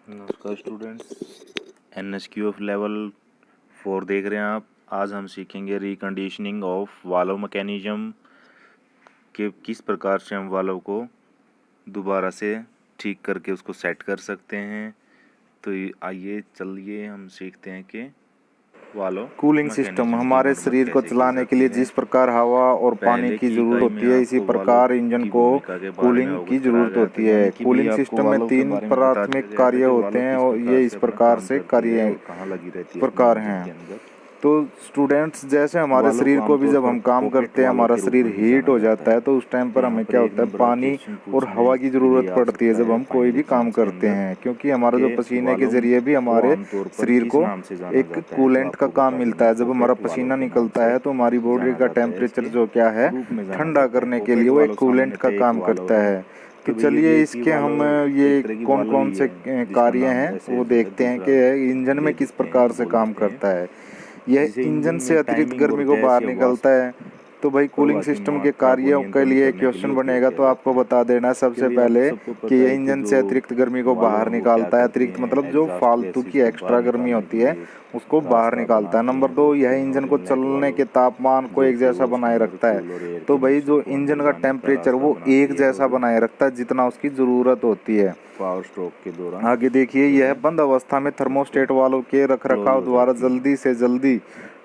नमस्कार students, NSQ of level 4 देख रहे हैं आप। आज हम सीखेंगे रिकंडीशनिंग ऑफ वाल्व मैकेनिज्म के किस प्रकार से हम वाल्व को दोबारा से ठीक करके उसको सेट कर सकते हैं। तो आइए चलिए हम सीखते हैं कि वाल्व कूलिंग सिस्टम मैकेनिज्म की हमारे मरम्मत शरीर को कैसे की चलाने के जाती लिए है। जिस प्रकार हवा और पानी पहले की की जरूरत इकाई में होती है, इसी आपको वाल्व प्रकार इंजन की को भूमिका के बारे में कूलिंग की अवगत कराया जरूरत गया था। होती है। यानी कि भाई कूलिंग आपको सिस्टम में वाल्व के 3 बारे में बता दिया प्राथमिक गया था कार्य कि होते वाल्व हैं किस और प्रकार ये से इस अपना प्रकार काम से करती है कार्य और कहाँ लगी रहती है अपने प्रकार इंजन हैं। के अंदर। तो स्टूडेंट्स, जैसे हमारे वाल्व को शरीर को भी आमतौर जब पर हम काम पॉकेट करते हैं, वाल्व हमारा के रूप शरीर में भी हीट जाना हो जाता जाता है। है, तो उस टाइम तो पर यहाँ हमें पर क्या एक होता है, नंबर का पानी क्वेश्चन और पूछने हवा की के लिए ज़रूरत आ पड़ती है सकता जब है हम कोई फाइनल भी काम एग्जाम्स के करते अंदर हैं, क्योंकि हमारा जो कि पसीने के वाल्व ज़रिए भी को हमारे आमतौर पर शरीर किस को नाम से जाना एक जाता है। तो कूलेंट का आपको काम बता मिलता देना है। जब हमारा पॉकेट वाल्व पसीना के नाम निकलता से है तो हमारी बॉडी जाना का जाता है। टेम्परेचर इसके जो क्या है, रूप में जाना ठंडा जाता है। करने के लिए पॉकेट वो एक वाल्व कूलेंट का सामान्यतः एक काम वाल्व करता है है। तो कि भाई चलिए ये कि इसके हम वाल्व एक ये तरह की कौन वाल्व कौन ही से है जिसका कार्य नाम हैं ऐसे वो जो है देखते हैं दूसरा कि इंजन में ले किस लेते हैं प्रकार तो से बोल काम देते हैं। करता है। यह जिसे इंजन इंजन से में अतिरिक्त टाइमिंग और गर्मी को बाहर गैस या निकलता वाष्प है। तो भाई कूलिंग प्रवाह की सिस्टम के मात्रा को कार्यों के नियंत्रण लिए करने के लिए क्वेश्चन उपयोग बनेगा, किया तो जाता आपको है। बता देना कि सबसे भाई आप पहले सबको कि पता ये है कि इंजन जो से अतिरिक्त गर्मी को वाल्व बाहर है वो क्या निकालता है। करती अतिरिक्त हैं, मतलब जो एग्जॉस्ट फालतू की गैसेस को एक्स्ट्रा बाहर गर्मी निकालने के होती है लिए उसको बाहर रास्ता निकालता है। बनाती नंबर हैं 2, जो यह फिन इंजन और को इनलेट चलने के वाल्व, तापमान को जो एक कि जैसा वो उसके बनाए अंदर रखता है। फ्यूल और एयर तो के भाई मिक्सर जो को इंजन अंदर का जाने का टेम्परेचर रास्ता वो बनाती एक है जैसा और बनाए रखता है जितना उसकी ज़रूरत होती है। पावर स्ट्रोक के दौरान आगे देखिए, जो यह है बंद अवस्था में उसको थर्मोस्टेट वाल्व के क्लोज रखरखाव हो द्वारा जाती है। जल्दी से जल्दी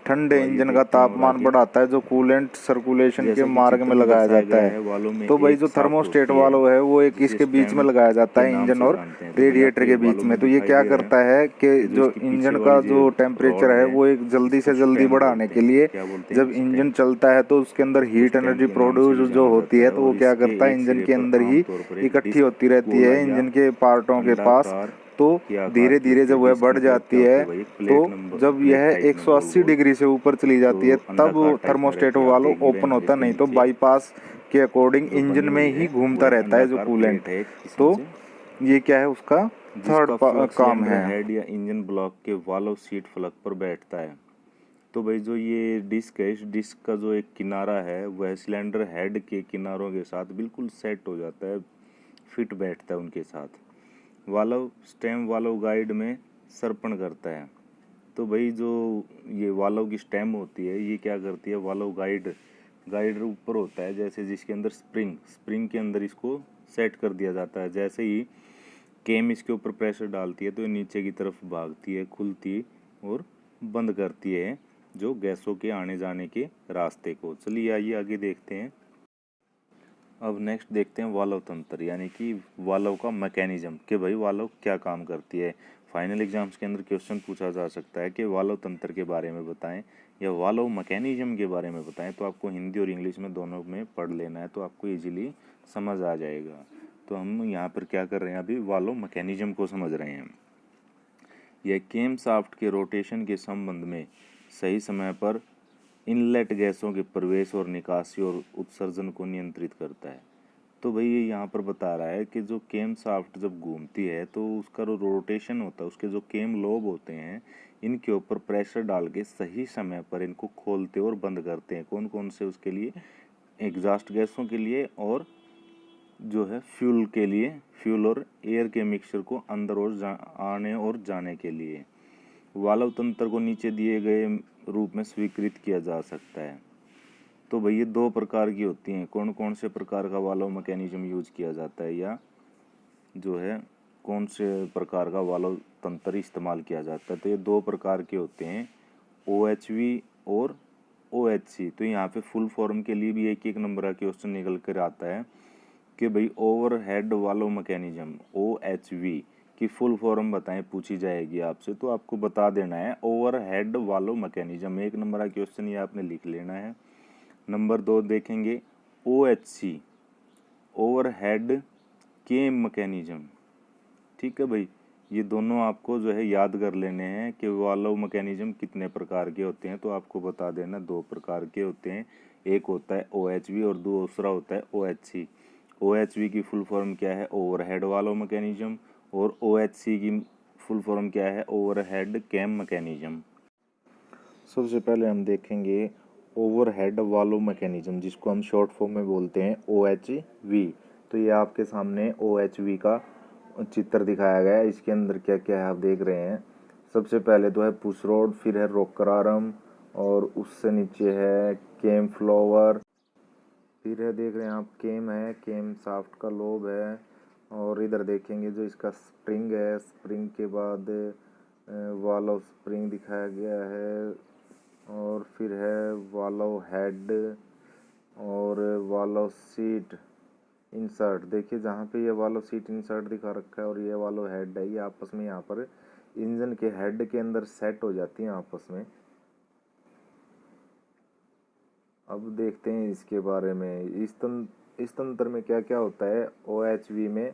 ठंडे तो आइए इंजन का देखते हैं और तापमान आगे। बढ़ाता है, जो कूलेंट सर्कुलेशन के जैसा कि मार्ग चित्र में में लगाया दर्शाया जाता गया है। है, वाल्व में तो भाई जो एक शाफ्ट थर्मोस्टेट होती है वाल्व है वो एक जिसे इसके बीच में स्टेम लगाया जाता के है, नाम इंजन से और जानते हैं। तो भाई रेडिएटर आपको ये के बीच वाल्व में। में तो ये दिखाई क्या दे रहा है करता है कि कि जो जो इसकी पीछे इंजन का वाली जो जो टेम्परेचर रॉड है है वो एक जल्दी इसको से जल्दी स्टेम बढ़ाने बोलते के हैं। लिए, क्या बोलते जब हैं? Engine stem. चलता है तो उसके अंदर तो हीट स्टेम एनर्जी के नाम से भी प्रोड्यूस जो जाना होती जाता है है तो वो और क्या इसके करता है, एक इंजन सिरे के पर अंदर ही आमतौर पर एक इकट्ठी डिस्क होती रहती गोला है या इंजन के पार्टों के पास। अंडाकार तो के आकार धीरे की धीरे होती जब है। वह डिस्क बढ़ मतलब जाती क्या होती है, है भाई? एक तो प्लेट नंबर जब प्लेट यह टाइप में गोल 180 गोल डिग्री से ऊपर चली जाती है तो तब अंडाकार टाइप में थर्मोस्टेट रहती है। आप वाल्व देख भी रहे ओपन होंगे होता है, इसके नहीं तो नीचे बाईपास के अकॉर्डिंग जो इंजन बनी में हुई ही है वो घूमता एक रहता है जो अंडाकार कूलेंट। प्लेट है एक किस्म तो से ये क्या है, उसका थर्ड जिसका फ्लक्स काम सिलेंडर है। हेड या इंजन ब्लॉक के वाल्व सीट फ्लग पर बैठता है। तो भाई जो ये डिस्क है, इस डिस्क का जो एक किनारा है वह सिलेंडर हेड के किनारों के साथ बिल्कुल सेट हो जाता है, फिट बैठता है उनके साथ। वाल्व स्टेम वाल्व गाइड में सर्पण करता है। तो भाई जो ये वाल्व की स्टेम होती है ये क्या करती है, वाल्व गाइड गाइड ऊपर होता है जैसे, जिसके अंदर स्प्रिंग स्प्रिंग के अंदर इसको सेट कर दिया जाता है। जैसे ही केम इसके ऊपर प्रेशर डालती है तो ये नीचे की तरफ भागती है, खुलती और बंद करती है जो गैसों के आने जाने के रास्ते को। चलिए आइए आगे देखते हैं। अब नेक्स्ट देखते हैं वाल्व तंत्र, यानी कि वाल्व का मैकेनिज्म, कि भाई वाल्व क्या काम करती है। फाइनल एग्जाम्स के अंदर क्वेश्चन पूछा जा सकता है कि वाल्व तंत्र के बारे में बताएं या वाल्व मैकेनिज्म के बारे में बताएं। तो आपको हिंदी और इंग्लिश में दोनों में पढ़ लेना है तो आपको इजीली समझ आ जाएगा। तो हम यहाँ पर क्या कर रहे हैं, अभी वाल्व मैकेनिज्म को समझ रहे हैं। यह केम शाफ्ट के रोटेशन के संबंध में सही समय पर इनलेट गैसों के प्रवेश और निकासी और उत्सर्जन को नियंत्रित करता है। तो भाई ये यहाँ पर बता रहा है कि जो केम शाफ्ट जब घूमती है तो उसका जो रोटेशन होता है, उसके जो केम लोब होते हैं, इनके ऊपर प्रेशर डाल के सही समय पर इनको खोलते और बंद करते हैं। कौन कौन से? उसके लिए एग्जॉस्ट गैसों के लिए और जो है फ्यूल के लिए, फ्यूल और एयर के मिक्सचर को अंदर और आने और जाने के लिए। वाल्व तंत्र को नीचे दिए गए रूप में स्वीकृत किया जा सकता है। तो भाई ये दो प्रकार की होती हैं। कौन कौन से प्रकार का वाल्व मैकेनिज्म यूज किया जाता है, या जो है कौन से प्रकार का वाल्व तंत्र इस्तेमाल किया जाता है? तो ये दो प्रकार के होते हैं, OHV और OHC। तो यहाँ पे फुल फॉर्म के लिए भी एक एक नंबर का क्वेश्चन निकल कर आता है कि भाई ओवरहेड वाल्व मैकेनिज्म OHV की फुल फॉर्म बताएं, पूछी जाएगी आपसे। तो आपको बता देना है ओवरहेड वाल्व मैकेनिज्म, एक नंबर का क्वेश्चन ये आपने लिख लेना है। नंबर 2 देखेंगे OHC ओवरहेड केम मैकेनिज्म। ठीक है भाई, ये दोनों आपको जो है याद कर लेने हैं कि वाल्व मैकेनिज्म कितने प्रकार के होते हैं। तो आपको बता देना दो प्रकार के होते हैं, एक होता है OHV और दूसरा होता है OHC। OHV की फुल फॉर्म क्या है? Overhead valve mechanism. और OHC की फुल फॉर्म क्या है? ओवरहेड केम मैकेनिज्म। सबसे पहले हम देखेंगे ओवरहेड वाल्व मैकेनिज्म, जिसको हम शॉर्ट फॉर्म में बोलते हैं OHV। तो ये आपके सामने OHV का चित्र दिखाया गया है। इसके अंदर क्या क्या है आप देख रहे हैं। सबसे पहले तो है पुश रोड, फिर है रॉकर आर्म, और उससे नीचे है केम फ्लोवर, फिर है देख रहे हैं आप केम है, केम शाफ्ट का लोब है, और इधर देखेंगे जो इसका स्प्रिंग है, स्प्रिंग के बाद वॉल ऑफ स्प्रिंग दिखाया गया है, और फिर है वॉल ऑफ हेड और वॉल ऑफ सीट इंसर्ट। देखिए जहाँ पे ये वॉल ऑफ सीट इंसर्ट दिखा रखा है और ये वॉल ऑफ हेड है, ये आपस में यहाँ पर इंजन के हेड के अंदर सेट हो जाती हैं आपस में। अब देखते हैं इसके बारे में, इस तंत्र में क्या क्या होता है OHV में,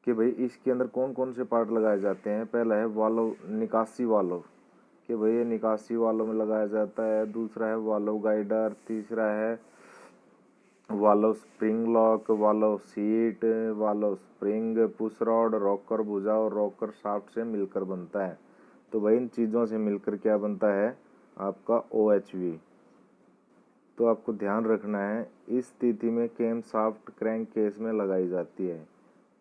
कि भाई इसके अंदर कौन कौन से पार्ट लगाए जाते हैं। पहला है वाल्व, निकासी वाल्व, कि भाई ये निकासी वाल्व में लगाया जाता है। दूसरा है वाल्व गाइडर, तीसरा है valve spring lock, valve seat, valve spring, push rod, rocker भुजा और रॉकर शाफ्ट से मिलकर बनता है। तो भाई इन चीज़ों से मिलकर क्या बनता है आपका OHV। तो आपको ध्यान रखना है, इस स्थिति में केम शाफ्ट क्रैंक केस में लगाई जाती है।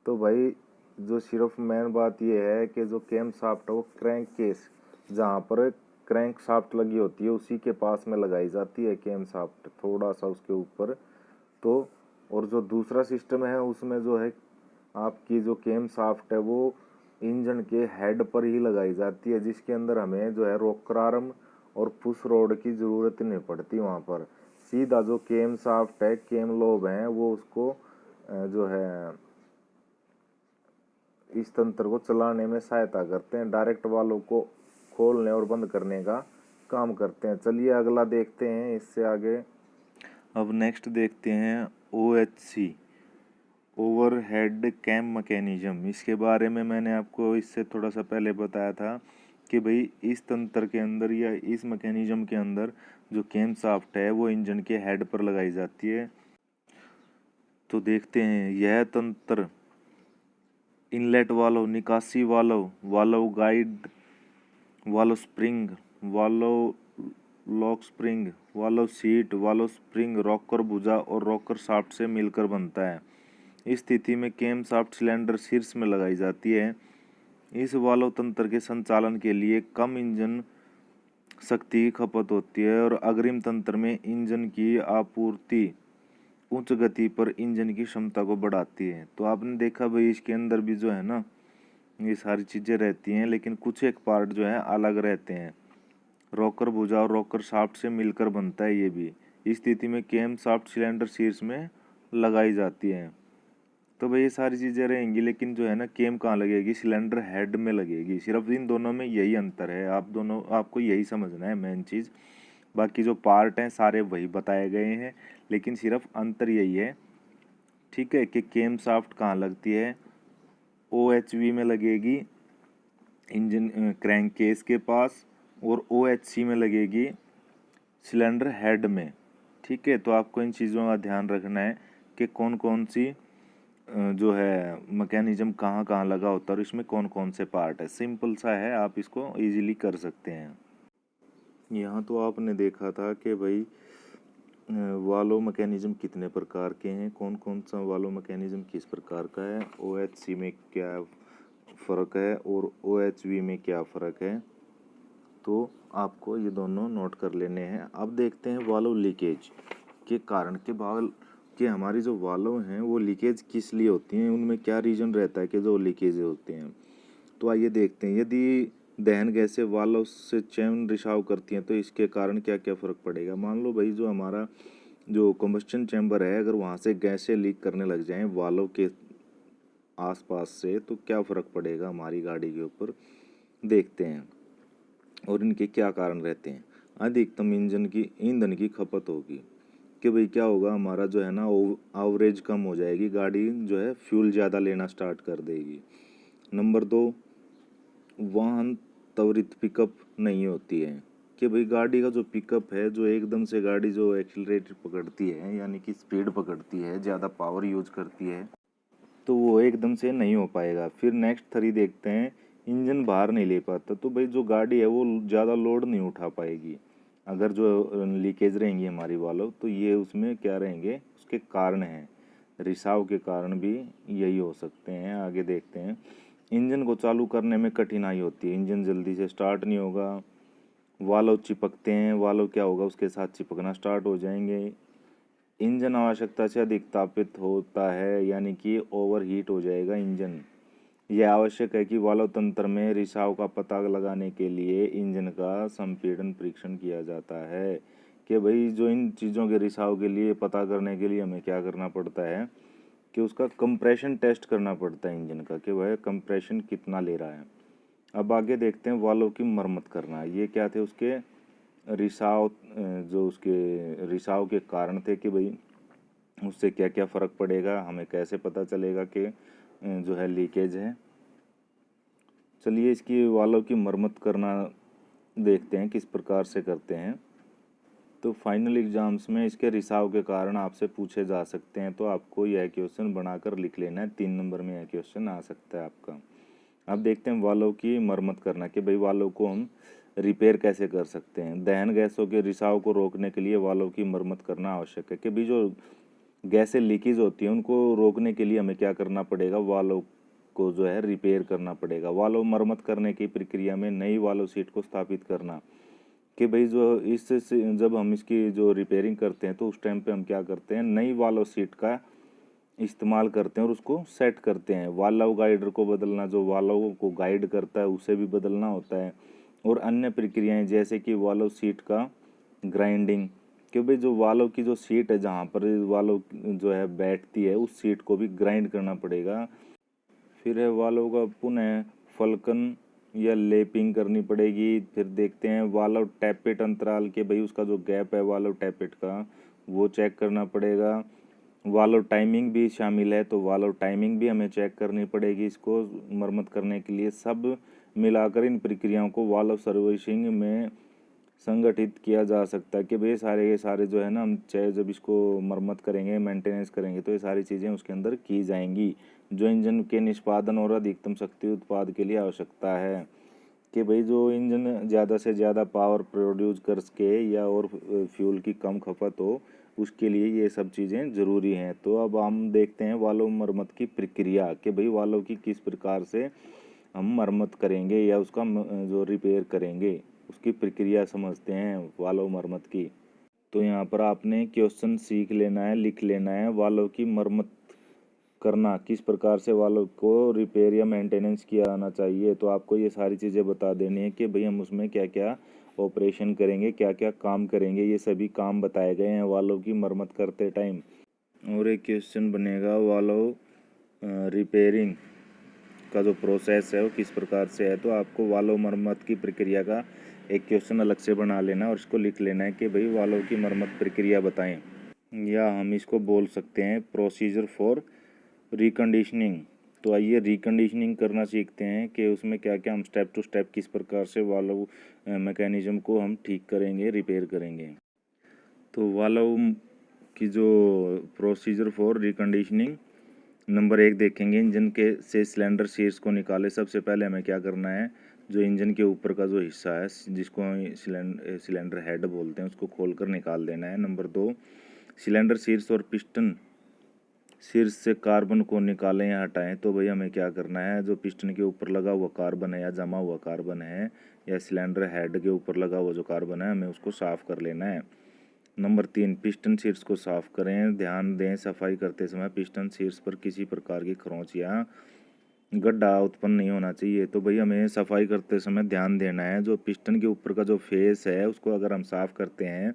तो भाई जो सिर्फ मेन बात ये है कि जो केम शाफ्ट है वो क्रैंक केस, जहाँ पर क्रैंक शाफ्ट लगी होती है उसी के पास में लगाई जाती है केम शाफ्ट, थोड़ा सा उसके ऊपर। तो और जो दूसरा सिस्टम है उसमें जो है आपकी जो केम शाफ्ट है वो इंजन के हेड पर ही लगाई जाती है, जिसके अंदर हमें जो है रॉकर आर्म और पुश रोड की ज़रूरत नहीं पड़ती। वहाँ पर सीधा जो केम शाफ्ट है, केम लोब है, वो उसको जो है इस तंत्र को चलाने में सहायता करते हैं, डायरेक्ट वाल्व को खोलने और बंद करने का काम करते हैं। चलिए अगला देखते हैं इससे आगे। अब नेक्स्ट देखते हैं OHC, ओवरहेड कैम मैकेनिज्म। इसके बारे में मैंने आपको इससे थोड़ा सा पहले बताया था कि भाई इस तंत्र के अंदर या इस मैकेनिज्म के अंदर जो कैम शाफ्ट है वो इंजन के हेड पर लगाई जाती है। तो देखते हैं यह तंत्र इनलेट वाल्व, निकासी valve, valve guide, valve spring, valve lock spring, valve seat, valve spring, rocker भुजा और रॉकर शाफ्ट से मिलकर बनता है। इस स्थिति में केम शाफ्ट सिलेंडर शीर्ष में लगाई जाती है। इस वाल्व तंत्र के संचालन के लिए कम इंजन शक्ति की खपत होती है और अग्रिम तंत्र में इंजन की आपूर्ति उच्च गति पर इंजन की क्षमता को बढ़ाती है। तो आपने देखा भाई इसके अंदर भी जो है ना ये सारी चीज़ें रहती हैं, लेकिन कुछ एक पार्ट जो है अलग रहते हैं। रॉकर भुजा और रॉकर शाफ्ट से मिलकर बनता है ये भी। इस स्थिति में केम शाफ्ट सिलेंडर शीर्ष में लगाई जाती है। तो भाई ये सारी चीज़ें रहेंगी, लेकिन जो है ना केम कहाँ लगेगी, सिलेंडर हेड में लगेगी। सिर्फ इन दोनों में यही अंतर है, आपको यही समझना है मेन चीज़। बाकी जो पार्ट हैं सारे वही बताए गए हैं, लेकिन सिर्फ अंतर यही है, ठीक है, कि केम शाफ्ट कहाँ लगती है, OHV में लगेगी इंजन क्रैंक केस के पास, और OHC में लगेगी सिलेंडर हेड में। ठीक है, तो आपको इन चीज़ों का ध्यान रखना है कि कौन कौन सी जो है मैकेनिज्म कहाँ कहाँ लगा होता है और इसमें कौन कौन से पार्ट है। सिंपल सा है, आप इसको इजीली कर सकते हैं। यहाँ तो आपने देखा था कि भाई वाल्व मैकेनिज्म कितने प्रकार के हैं, कौन कौन सा वाल्व मैकेनिज्म किस प्रकार का है, OHC में क्या फ़र्क है और OHV में क्या फ़र्क है। तो आपको ये दोनों नोट कर लेने हैं। अब देखते हैं वाल्व लीकेज के कारण के बाद कि हमारी जो वाल्व हैं वो लीकेज किस लिए होती हैं, उनमें क्या रीज़न रहता है कि जो लीकेज होते हैं। तो आइए देखते हैं, यदि दहन गैसें वाल्व से चैन रिसाव करती हैं तो इसके कारण क्या क्या फ़र्क पड़ेगा। मान लो भाई जो हमारा जो कम्बस्टन चैम्बर है, अगर वहाँ से गैसें लीक करने लग जाएं वाल्व के आसपास से, तो क्या फ़र्क पड़ेगा हमारी गाड़ी के ऊपर, देखते हैं। और इनके क्या कारण रहते हैं। अधिकतम ईंधन की खपत होगी, कि भाई क्या होगा, हमारा जो है ना एवरेज कम हो जाएगी, गाड़ी जो है फ्यूल ज़्यादा लेना स्टार्ट कर देगी। नंबर 2, वाहन त्वरित पिकअप नहीं होती है, कि भाई गाड़ी का जो पिकअप है, जो एकदम से गाड़ी जो एक्सीलरेटर पकड़ती है यानी कि स्पीड पकड़ती है, ज़्यादा पावर यूज करती है, तो वो एकदम से नहीं हो पाएगा। फिर नेक्स्ट 3 देखते हैं, इंजन बाहर नहीं ले पाता, तो भाई जो गाड़ी है वो ज़्यादा लोड नहीं उठा पाएगी। अगर जो लीकेज रहेंगी हमारी वाल्व, तो ये उसमें क्या रहेंगे, उसके कारण हैं। रिसाव के कारण भी यही हो सकते हैं। आगे देखते हैं। इंजन को चालू करने में कठिनाई होती है, इंजन जल्दी से स्टार्ट नहीं होगा, वाल्व चिपकते हैं, वाल्व क्या होगा उसके साथ चिपकना स्टार्ट हो जाएंगे, इंजन आवश्यकता से अधिक तापित होता है यानी कि ओवर हीट हो जाएगा इंजन। यह आवश्यक है कि वाल्व तंत्र में रिसाव का पता लगाने के लिए इंजन का संपीड़न परीक्षण किया जाता है। कि भाई जो इन चीज़ों के रिसाव के लिए पता करने के लिए हमें क्या करना पड़ता है कि उसका कंप्रेशन टेस्ट करना पड़ता है इंजन का, कि वह कंप्रेशन कितना ले रहा है। अब आगे देखते हैं वाल्व की मरम्मत करना। ये क्या थे उसके रिसाव, जो उसके रिसाव के कारण थे कि भाई उससे क्या क्या फ़र्क पड़ेगा, हमें कैसे पता चलेगा कि जो है लीकेज है। चलिए इसकी वाल्व की मरम्मत करना देखते हैं किस प्रकार से करते हैं। तो फाइनल एग्जाम्स में इसके रिसाव के कारण आपसे पूछे जा सकते हैं, तो आपको यह क्वेश्चन बनाकर लिख लेना है। 3 नंबर में यह क्वेश्चन आ सकता है आपका। अब देखते हैं वाल्व की मरम्मत करना, कि भाई वाल्व को हम रिपेयर कैसे कर सकते हैं। दहन गैसों के रिसाव को रोकने के लिए वाल्व की मरम्मत करना आवश्यक है। कि भाई जो गैसें लीकेज होती हैं उनको रोकने के लिए हमें क्या करना पड़ेगा, वाल्व को जो है रिपेयर करना पड़ेगा। वाल्व मरम्मत करने की प्रक्रिया में नई वाल्व सीट को स्थापित करना, कि भाई जो जब हम इसकी जो रिपेयरिंग करते हैं तो उस टाइम पे हम क्या करते हैं, नई वाल्व सीट का इस्तेमाल करते हैं और उसको सेट करते हैं। वाल्व गाइडर को बदलना, जो वाल्व को गाइड करता है उसे भी बदलना होता है, और अन्य प्रक्रियाएं जैसे कि वाल्व सीट का ग्राइंडिंग, कि भाई जो वाल्व की जो सीट है जहाँ पर वाल्व जो है बैठती है उस सीट को भी ग्राइंड करना पड़ेगा। फिर है वाल्व का पुनः फलकन या लेपिंग करनी पड़ेगी। फिर देखते हैं वाल्व टैपेट अंतराल, के भाई उसका जो गैप है वाल्व टैपेट का वो चेक करना पड़ेगा। वाल्व टाइमिंग भी शामिल है, तो वाल्व टाइमिंग भी हमें चेक करनी पड़ेगी इसको मरम्मत करने के लिए। सब मिलाकर इन प्रक्रियाओं को वाल्व सर्विसिंग में संगठित किया जा सकता है। कि भाई सारे के सारे जो है ना, हम चाहे जब इसको मरम्मत करेंगे, मेंटेनेंस करेंगे, तो ये सारी चीज़ें उसके अंदर की जाएंगी जो इंजन के निष्पादन और अधिकतम शक्ति उत्पाद के लिए आवश्यकता है। कि भाई जो इंजन ज़्यादा से ज़्यादा पावर प्रोड्यूस कर सके या और फ्यूल की कम खपत हो, उसके लिए ये सब चीज़ें ज़रूरी हैं। तो अब हम देखते हैं वाल्व मरम्मत की प्रक्रिया, कि भाई वाल्व की किस प्रकार से हम मरम्मत करेंगे या उसका जो रिपेयर करेंगे उसकी प्रक्रिया समझते हैं वाल्व मरम्मत की। तो यहाँ पर आपने क्वेश्चन सीख लेना है, लिख लेना है। वाल्व की मरम्मत करना, किस प्रकार से वाल्व को रिपेयर या मेंटेनेंस किया जाना चाहिए, तो आपको ये सारी चीज़ें बता देनी है कि भाई हम उसमें क्या क्या ऑपरेशन करेंगे, क्या क्या काम करेंगे। ये सभी काम बताए गए हैं वाल्व की मरम्मत करते टाइम। और एक क्वेश्चन बनेगा वाल्व रिपेयरिंग का जो प्रोसेस है वो किस प्रकार से है, तो आपको वाल्व मरम्मत की प्रक्रिया का एक क्वेश्चन अलग से बना लेना और उसको लिख लेना है कि भाई वाल्व की मरम्मत प्रक्रिया बताएं, या हम इसको बोल सकते हैं प्रोसीजर फॉर रिकंडीशनिंग। तो आइए रिकंडीशनिंग करना सीखते हैं कि उसमें क्या क्या हम स्टेप टू स्टेप किस प्रकार से वाल्व मैकेनिज्म को हम ठीक करेंगे, रिपेयर करेंगे। तो वाल्व की जो प्रोसीजर फॉर रिकंडीशनिंग, नंबर 1 देखेंगे, इंजन के से सिलेंडर शीर्ष को निकाले। सबसे पहले हमें क्या करना है, जो इंजन के ऊपर का जो हिस्सा है जिसको सिलेंडर हेड बोलते हैं उसको खोलकर निकाल देना है। नंबर 2, सिलेंडर शीर्ष और पिस्टन शीर्ष से कार्बन को निकालें या हटाएं। तो भाई हमें क्या करना है, जो पिस्टन के ऊपर लगा हुआ कार्बन है या जमा हुआ कार्बन है या सिलेंडर हेड के ऊपर लगा हुआ जो कार्बन है, हमें उसको साफ कर लेना है। नंबर 3, पिस्टन शीर्ष को साफ करें। ध्यान दें सफाई करते समय पिस्टन शीर्ष पर किसी प्रकार की खरोंच या गड्ढा उत्पन्न नहीं होना चाहिए। तो भाई हमें सफाई करते समय ध्यान देना है, जो पिस्टन के ऊपर का जो फेस है उसको अगर हम साफ करते हैं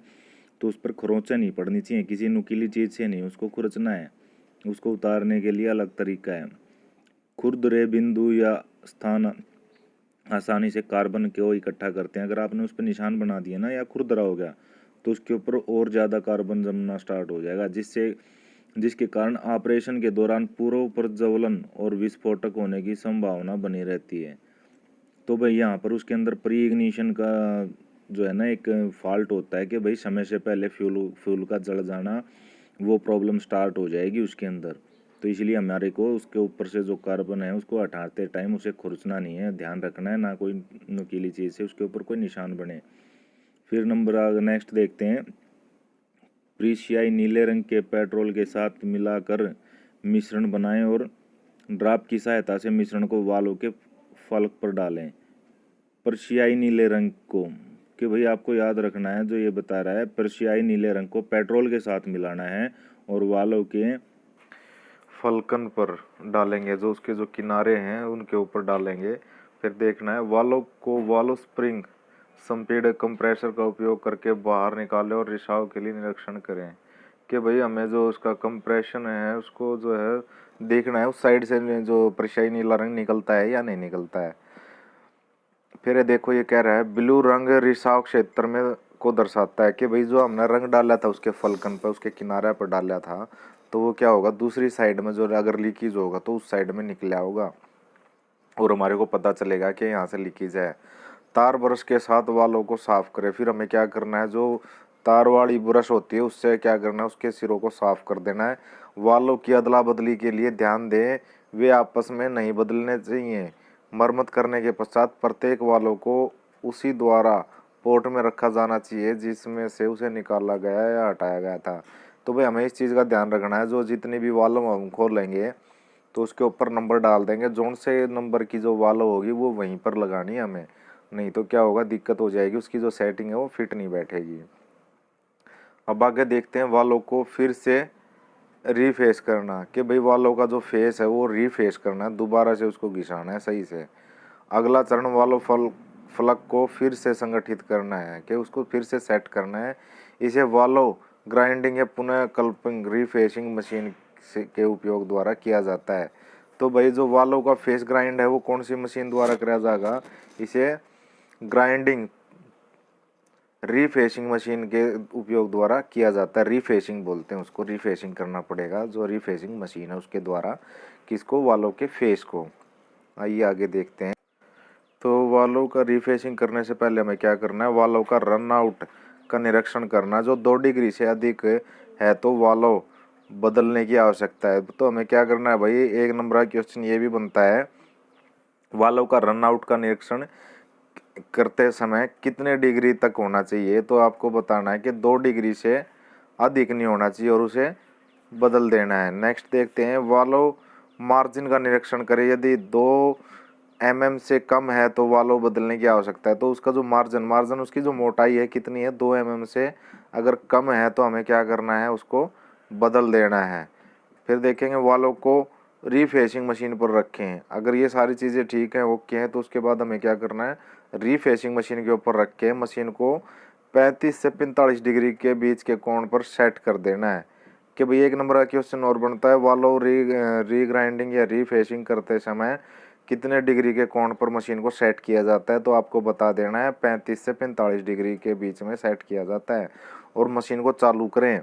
तो उस पर खरोंचें नहीं पड़नी चाहिए, किसी नुकीली चीज़ से नहीं उसको खुरचना है। उसको उतारने के लिए अलग तरीका है। खुरदरे बिंदु या स्थान आसानी से कार्बन को इकट्ठा करते हैं। अगर आपने उस पर निशान बना दिया ना या खुरदरा हो गया तो उसके ऊपर और ज़्यादा कार्बन जमना स्टार्ट हो जाएगा, जिसके कारण ऑपरेशन के दौरान पूर्व प्रज्वलन और विस्फोटक होने की संभावना बनी रहती है। तो भाई यहाँ पर उसके अंदर प्री इग्निशन का जो है ना एक फॉल्ट होता है कि भाई समय से पहले फ्यूल का जल जाना, वो प्रॉब्लम स्टार्ट हो जाएगी उसके अंदर। तो इसलिए हमारे को उसके ऊपर से जो कार्बन है उसको हटाते टाइम उसे खुरचना नहीं है, ध्यान रखना है, ना कोई नुकीली चीज़ से उसके ऊपर कोई निशान बने। फिर नेक्स्ट देखते हैं, प्रीशियाई नीले रंग के पेट्रोल के साथ मिलाकर मिश्रण बनाएं और ड्राप की सहायता से मिश्रण को वाल्व के फलक पर डालें। पर्शियाई नीले रंग को कि भाई आपको याद रखना है, जो ये बता रहा है पर्शियाई नीले रंग को पेट्रोल के साथ मिलाना है और वाल्व के फलकन पर डालेंगे, जो उसके जो किनारे हैं उनके ऊपर डालेंगे। फिर देखना है वाल्व को वाल्व स्प्रिंग संपीड़क कंप्रेसर का उपयोग करके बाहर निकालें और रिसाव के लिए निरीक्षण करें कि भाई हमें जो उसका कंप्रेशन है उसको जो है देखना है, उस साइड से जो पर्शियाई नीला रंग निकलता है या नहीं निकलता है। फिर देखो ये कह रहा है ब्लू रंग रिसाव क्षेत्र में को दर्शाता है कि भाई जो हमने रंग डाला था उसके फलकन पर, उसके किनारे पर डाला था, तो वो क्या होगा, दूसरी साइड में जो अगर लीकेज होगा तो उस साइड में निकला होगा और हमारे को पता चलेगा कि यहाँ से लीकेज है। तार ब्रश के साथ वालों को साफ करें। फिर हमें क्या करना है, जो तार वाली ब्रश होती है उससे क्या करना है, उसके सिरों को साफ कर देना है। वालों की अदला बदली के लिए ध्यान दें, वे आपस में नहीं बदलने चाहिए। मरम्मत करने के पश्चात प्रत्येक वालों को उसी द्वारा पोर्ट में रखा जाना चाहिए जिसमें से उसे निकाला गया या हटाया गया था। तो भाई हमें इस चीज़ का ध्यान रखना है, जो जितनी भी वाल्व हम खोलेंगे तो उसके ऊपर नंबर डाल देंगे, जोन से नंबर की जो वाल्व होगी वो वहीं पर लगानी है हमें, नहीं तो क्या होगा, दिक्कत हो जाएगी, उसकी जो सेटिंग है वो फिट नहीं बैठेगी। अब आगे देखते हैं वाल्व को फिर से रीफेस करना कि भाई वाल्व का जो फेस है वो रीफेस करना है, दोबारा से उसको घिसाना है सही से। अगला चरण वाल्व फलक को फिर से संगठित करना है कि उसको फिर से सेट करना है। इसे वाल्व ग्राइंडिंग या पुनः कल्पिंग रीफेसिंग मशीन के उपयोग द्वारा किया जाता है। तो भाई जो वाल्व का फेस ग्राइंड है वो कौन सी मशीन द्वारा किया जाएगा, इसे ग्राइंडिंग रीफेसिंग मशीन के उपयोग द्वारा किया जाता है। रीफेसिंग बोलते हैं उसको, रीफेसिंग करना पड़ेगा, जो रीफेसिंग मशीन है उसके द्वारा किसको, वाल्व के फेस को। आइए आगे देखते हैं। तो वाल्व का रीफेसिंग करने से पहले हमें क्या करना है, वाल्व का रन आउट का निरीक्षण करना। जो 2 डिग्री से अधिक है तो वाल्व बदलने की आवश्यकता है। तो हमें क्या करना है भाई, 1 नंबर का क्वेश्चन ये भी बनता है, वाल्व का रन आउट का निरीक्षण करते समय कितने डिग्री तक होना चाहिए। तो आपको बताना है कि 2 डिग्री से अधिक नहीं होना चाहिए और उसे बदल देना है। नेक्स्ट देखते हैं, वाल्व मार्जिन का निरीक्षण करें। यदि 2 mm से कम है तो वाल्व बदलने की आवश्यकता है। तो उसका जो मार्जिन उसकी जो मोटाई है कितनी है, 2 mm से अगर कम है तो हमें क्या करना है, उसको बदल देना है। फिर देखेंगे वाल्व को रीफेसिंग मशीन पर रखें। अगर ये सारी चीज़ें ठीक हैं, ओके हैं, तो उसके बाद हमें क्या करना है, रीफेसिंग मशीन के ऊपर रख के मशीन को 35 से 45 डिग्री के बीच के कोण पर सेट कर देना है। कि भाई 1 नंबर का क्वेश्चन और बनता है, वाल्व रीग्राइंडिंग या रीफेसिंग करते समय कितने डिग्री के कोण पर मशीन को सेट किया जाता है। तो आपको बता देना है 35 से 45 डिग्री के बीच में सेट किया जाता है। और मशीन को चालू करें,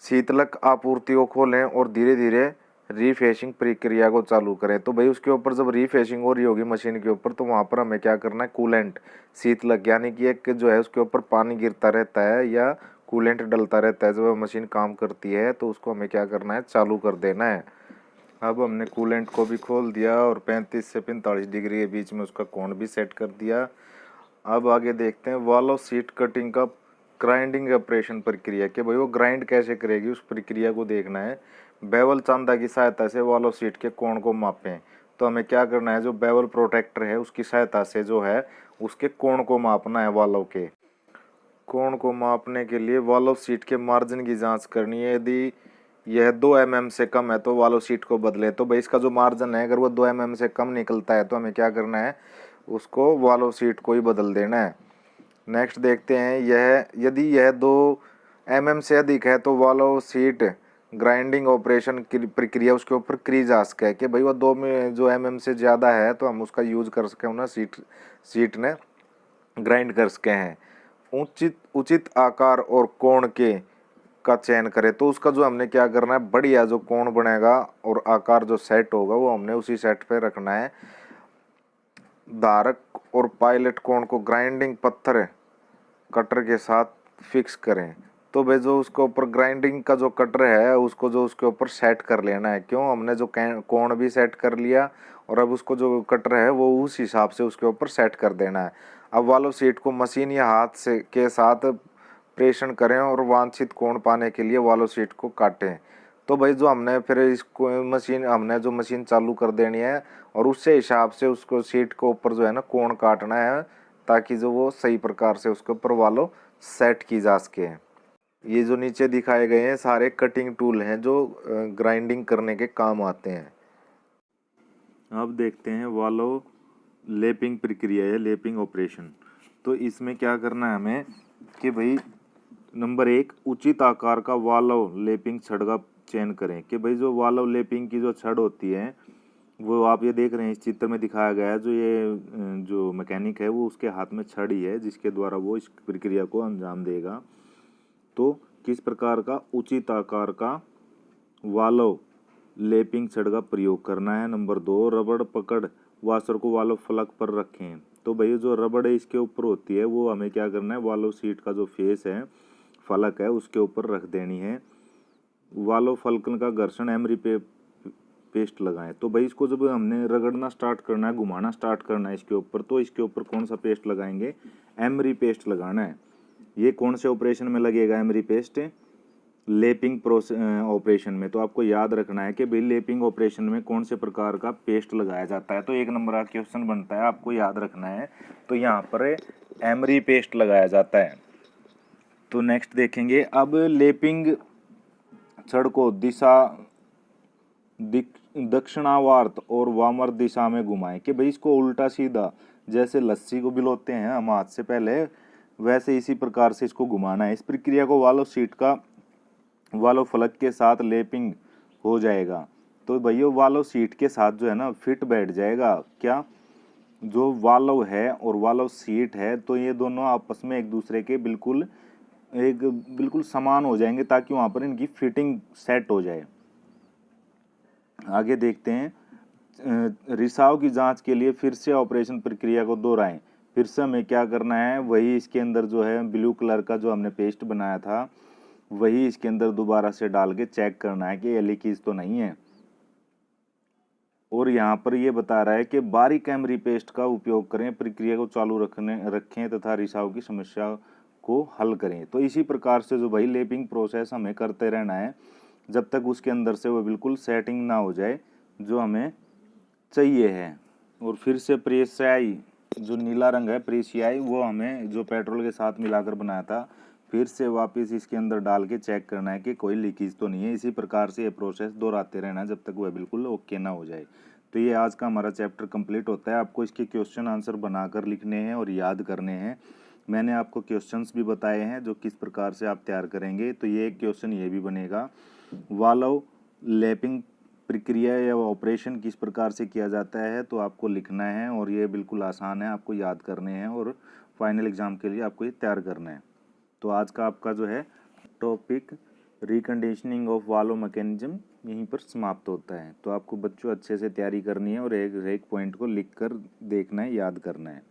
शीतलक आपूर्ति को खोलें और धीरे धीरे रीफेसिंग प्रक्रिया को चालू करें। तो भाई उसके ऊपर जब रीफेसिंग हो रही होगी मशीन के ऊपर, तो वहाँ पर हमें क्या करना है, कूलेंट शीतलक यानी कि एक जो है उसके ऊपर पानी गिरता रहता है या कूलेंट डलता रहता है, जब मशीन काम करती है तो उसको हमें क्या करना है, चालू कर देना है। अब हमने कूलेंट को भी खोल दिया और 35 से 45 डिग्री के बीच में उसका कोण भी सेट कर दिया। अब आगे देखते हैं वाल्व सीट कटिंग का ग्राइंडिंग ऑपरेशन प्रक्रिया कि भाई वो ग्राइंड कैसे करेगी, उस प्रक्रिया को देखना है। बेवल चांदा की सहायता से वाल्व सीट के कोण को मापें। तो हमें क्या करना है, जो बेवल प्रोटेक्टर है उसकी सहायता से जो है उसके कोण को मापना है। वाल्व के कोण को मापने के लिए वाल्व सीट के मार्जिन की जांच करनी है। यदि यह 2 mm से कम है तो वाल्व सीट को बदले। तो भाई इसका जो मार्जिन है अगर वो 2 mm से कम निकलता है तो हमें क्या करना है, उसको वाल्व सीट को ही बदल देना है। नेक्स्ट देखते हैं, यदि यह 2 mm से अधिक है तो वाल्व सीट ग्राइंडिंग ऑपरेशन की प्रक्रिया उसके ऊपर की जा सके कि भाई वो 2 में जो mm से ज़्यादा है तो हम उसका यूज कर सकें ना, सीट ने ग्राइंड कर सके हैं। उचित आकार और कोण का चयन करें। तो उसका जो हमने क्या करना है, बढ़िया जो कोण बनेगा और आकार जो सेट होगा वो हमने उसी सेट पे रखना है। धारक और पायलट कोण को ग्राइंडिंग पत्थर कटर के साथ फिक्स करें। तो भाई जो उसके ऊपर ग्राइंडिंग का जो कटर है उसको जो उसके ऊपर सेट कर लेना है। क्यों, हमने जो कोण भी सेट कर लिया और अब उसको जो कटर है वो उस हिसाब से उसके ऊपर सेट कर देना है। अब वाल्व सीट को मशीन या हाथ से के साथ प्रेषण करें और वांछित कोण पाने के लिए वाल्व सीट को काटें। तो भाई जो हमने फिर इसको हमने जो मशीन चालू कर देनी है और उससे हिसाब से उसको सीट के ऊपर जो है ना कोण काटना है, ताकि जो वो सही प्रकार से उसके ऊपर वालो सेट की जा सके। ये जो नीचे दिखाए गए हैं सारे कटिंग टूल हैं जो ग्राइंडिंग करने के काम आते हैं। अब देखते हैं वालो लेपिंग प्रक्रिया है, लेपिंग ऑपरेशन। तो इसमें क्या करना है हमें कि भाई नंबर 1, उचित आकार का वाल्व लेपिंग छड़ का चयन करें। कि भाई जो वाल्व लेपिंग की जो छड़ होती है वो आप ये देख रहे हैं इस चित्र में दिखाया गया है। जो ये जो मैकेनिक है वो उसके हाथ में छड़ी है जिसके द्वारा वो इस प्रक्रिया को अंजाम देगा। तो किस प्रकार का उचित आकार का वाल्व लेपिंग छड़ का प्रयोग करना है। नंबर 2, रबड़ पकड़ वाशर को वाल्व फलक पर रखें। तो भाई जो रबड़ है इसके ऊपर होती है वो हमें क्या करना है, वाल्व सीट का जो फेस है, फलक है, उसके ऊपर रख देनी है। वाल्व फलकन का घर्षण एमरी पे पेस्ट लगाएं। तो भाई इसको जब हमने रगड़ना स्टार्ट करना है, घुमाना स्टार्ट करना है इसके ऊपर, तो इसके ऊपर कौन सा पेस्ट लगाएंगे, एमरी पेस्ट लगाना है। ये कौन से ऑपरेशन में लगेगा एमरी पेस्ट, लेपिंग ऑपरेशन में। तो आपको याद रखना है कि भाई लेपिंग ऑपरेशन में कौन से प्रकार का पेस्ट लगाया जाता है। तो 1 नंबर का क्वेश्चन बनता है, आपको याद रखना है। तो यहाँ पर एमरी पेस्ट लगाया जाता है। तो नेक्स्ट देखेंगे अब लेपिंग छड़ को दक्षिणावर्त और वामर दिशा में घुमाएं। कि भाई इसको उल्टा सीधा, जैसे लस्सी को भिगोते हैं हम हाथ से पहले, वैसे इसी प्रकार से इसको घुमाना है। इस प्रक्रिया को वाल्व सीट का वाल्व फलक के साथ लेपिंग हो जाएगा। तो भैया वाल्व सीट के साथ जो है ना फिट बैठ जाएगा। क्या, जो वाल्व है और वाल्व सीट है तो ये दोनों आपस में एक दूसरे के बिल्कुल समान हो जाएंगे, ताकि वहाँ पर इनकी फिटिंग सेट हो जाए। आगे देखते हैं रिसाव की जांच के लिए फिर से ऑपरेशन प्रक्रिया को दोहराएं। फिर से हमें क्या करना है, वही इसके अंदर जो है ब्लू कलर का जो हमने पेस्ट बनाया था वही इसके अंदर दोबारा से डाल के चेक करना है कि ये लीकेज तो नहीं है। और यहाँ पर ये बता रहा है कि बारीक एमरी पेस्ट का उपयोग करें, प्रक्रिया को चालू रखें तथा रिसाव की समस्या को हल करें। तो इसी प्रकार से जो भाई लेपिंग प्रोसेस हमें करते रहना है जब तक उसके अंदर से वो बिल्कुल सेटिंग ना हो जाए जो हमें चाहिए है। और फिर से प्रेस्याई, जो नीला रंग है प्रेस्याई, वो हमें जो पेट्रोल के साथ मिलाकर बनाया था, फिर से वापस इसके अंदर डाल के चेक करना है कि कोई लीकेज तो नहीं है। इसी प्रकार से ये प्रोसेस दोहराते रहना है जब तक वह बिल्कुल ओके ना हो जाए। तो ये आज का हमारा चैप्टर कंप्लीट होता है। आपको इसके क्वेश्चन आंसर बनाकर लिखने हैं और याद करने हैं। मैंने आपको क्वेश्चंस भी बताए हैं जो किस प्रकार से आप तैयार करेंगे। तो ये एक क्वेश्चन ये भी बनेगा, वाल्व लैपिंग प्रक्रिया या ऑपरेशन किस प्रकार से किया जाता है, तो आपको लिखना है। और ये बिल्कुल आसान है, आपको याद करने हैं और फाइनल एग्जाम के लिए आपको ये तैयार करना है। तो आज का आपका जो है topic reconditioning of valve mechanism यहीं पर समाप्त होता है। तो आपको बच्चों अच्छे से तैयारी करनी है और एक पॉइंट को लिख कर देखना है, याद करना है।